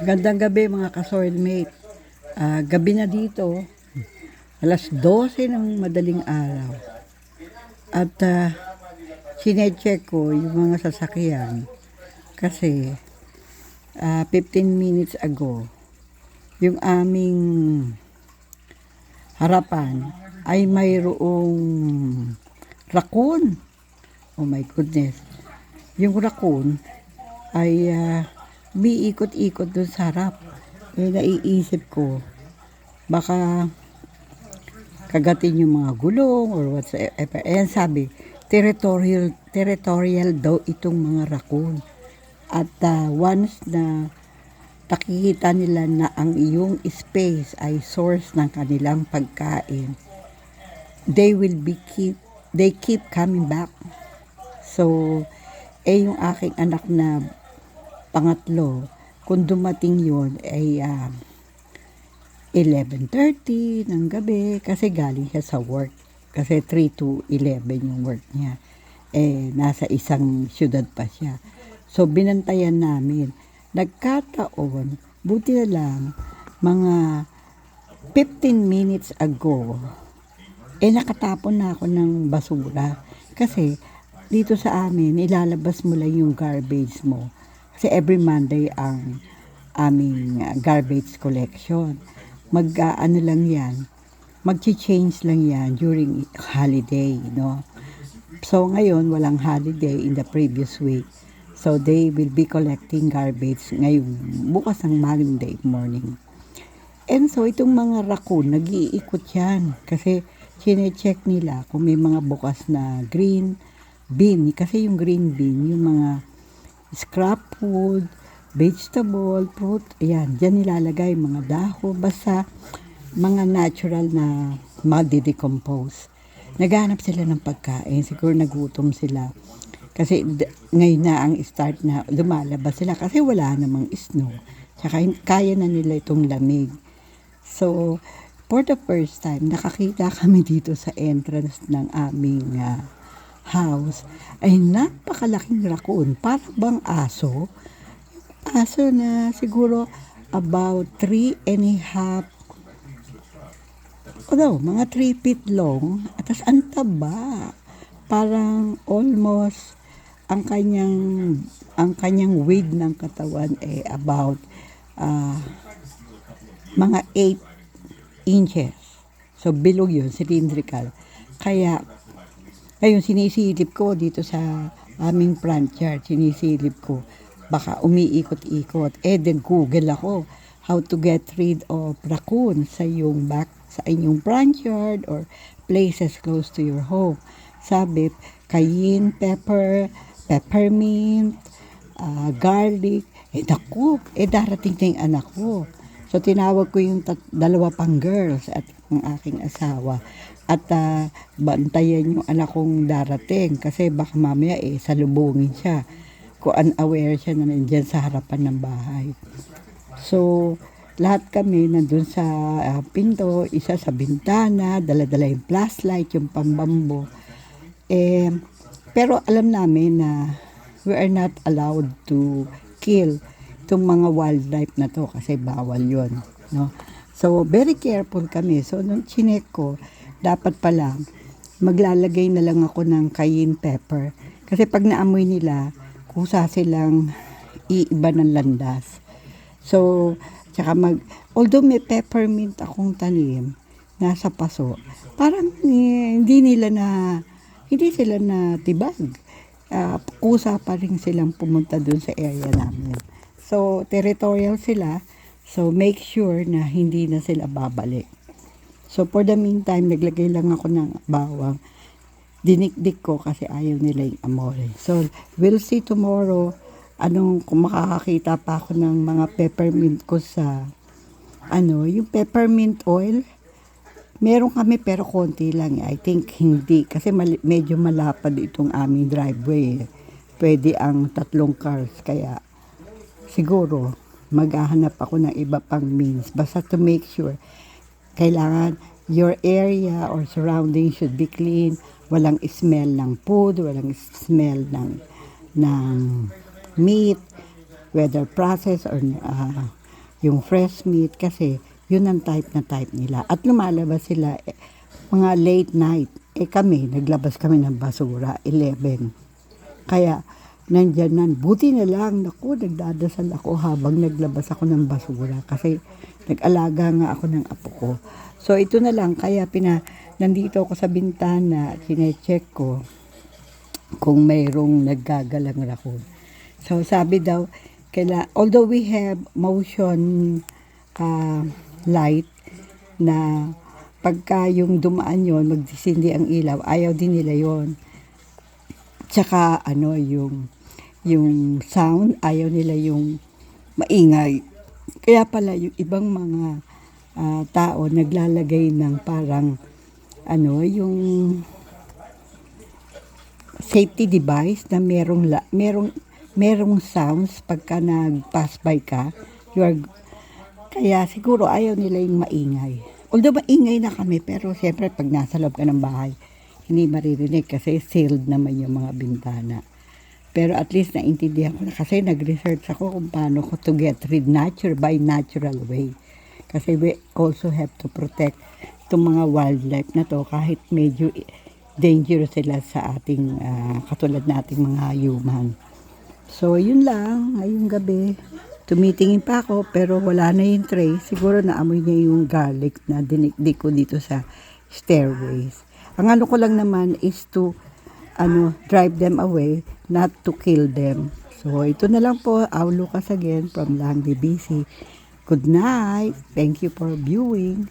Gandang gabi mga ka-soilmate. Gabi na dito, alas 12 ng madaling araw. At sinecheck ko yung mga sasakyan kasi 15 minutes ago, yung aming harapan ay mayroong raccoon. Oh my goodness. Yung raccoon ay umiikot-ikot dun sa harap. Naiisip ko, baka kagatin yung mga gulong or whatsoever. Ayan sabi, territorial daw itong mga raccoon. At once na nakikita nila na ang iyong space ay source ng kanilang pagkain, they keep coming back. So, yung aking anak na pangatlo, kung dumating yun ay 11:30 ng gabi kasi galing siya sa work. Kasi 3 to 11 yung work niya. Nasa isang syudad pa siya. So, binantayan namin. Nagkataon, buti na lang, mga 15 minutes ago, nakatapon na ako ng basura. Kasi, dito sa amin, ilalabas mo lang yung garbage mo. Kasi every Monday ang aming garbage collection. Ano lang yan, mag-change lang yan during holiday, no? So, ngayon, walang holiday in the previous week. So, they will be collecting garbage ngayon, bukas ng Monday morning. And so, itong mga raccoon, nag-iikot yan. Kasi, chinecheck nila kung may mga bukas na green bin. Kasi yung green bin, yung mga scrap food, vegetable, fruit, ayan, dyan nilalagay mga dahon, basta mga natural na magdi-decompose. Naghanap sila ng pagkain, siguro nagutom sila. Kasi ngayon na ang start na lumalabas sila kasi wala namang snow. Tsaka kaya na nila itong lamig. So, for the first time, nakakita kami dito sa entrance ng aming house ay napakalaking raccoon. Parang bang aso? Aso na siguro about 3.5 mga 3 feet long. At tas ang taba. Parang almost ang kanyang weight ng katawan about mga 8 inches. So bilog yun, cylindrical. Kaya ngayon, sinisilip ko dito sa aming front yard, sinisilip ko, baka umiikot-ikot. Google ako, how to get rid of raccoon sa inyong front yard or places close to your home. Sabi, cayenne pepper, peppermint, garlic. Naku, darating na yung anak ko. So, tinawag ko yung dalawa pang girls at ang aking asawa. At bantayan yung anak kong darating kasi baka mamaya salubungin siya kung unaware siya na nandyan sa harapan ng bahay. So, lahat kami nandun sa pinto, isa sa bintana, dala-dala yung flashlight, yung pambambo. Pero alam namin na we are not allowed to kill itong mga wildlife na to kasi bawal yun, no? So, very careful kami. So, nung chinek ko, dapat pala maglalagay na lang ako ng cayenne pepper. Kasi pag naamoy nila, kusa silang iiba ng landas. So, tsaka although may peppermint akong tanim, nasa paso, parang hindi sila na tibag. Kusa pa rin silang pumunta dun sa area namin. So, territorial sila. So, make sure na hindi na sila babalik. So, for the meantime, naglagay lang ako ng bawang. Dinikdik ko kasi ayaw nila yung amore. So, we'll see tomorrow kung makakakita pa ako ng mga peppermint ko sa, yung peppermint oil. Meron kami pero konti lang. I think hindi. Kasi medyo malapad itong aming driveway. Pwede ang 3 cars. Kaya, siguro, maghahanap ako ng iba pang means. Basta to make sure kailangan your area or surrounding should be clean. Walang smell ng food, walang smell ng meat. whether processed or yung fresh meat, kasi yun ang type na type nila. At lumalabas sila mga late night. Kami, naglabas kami ng basura, 11. Kaya, nandyan nan. Buti na lang, naku, nagdadasal ako habang naglabas ako ng basura. Kasi, nag-alaga nga ako ng apo ko. So, ito na lang. Kaya, nandito ako sa bintana, sinecheck ko kung mayroong naggagalang raccoon. So, sabi daw, although we have motion light na pagka yung dumaan yon magsisindi ang ilaw, ayaw din nila yon. Tsaka yung sound, ayaw nila yung maingay. Kaya pala yung ibang mga tao naglalagay ng parang yung safety device na merong sounds pagka nag-pass by ka. Kaya siguro ayaw nila yung maingay. Although maingay na kami, pero siyempre pag nasa loob ka ng bahay, hindi maririnig kasi sealed naman yung mga bintana. Pero at least naintindihan ko na kasi nag-research ako kung paano ko to get rid by natural way. Kasi we also have to protect itong mga wildlife na to kahit medyo dangerous sila sa ating katulad nating mga human. So yun lang, ngayong gabi. Tumitingin pa ako pero wala na yung tray. Siguro naamoy niya yung garlic na dinikdik ko dito sa stairways. Ang ko lang naman is to drive them away, not to kill them. So ito na lang po. Aw Lucas again from Lang BBC. Good night. Thank you for viewing.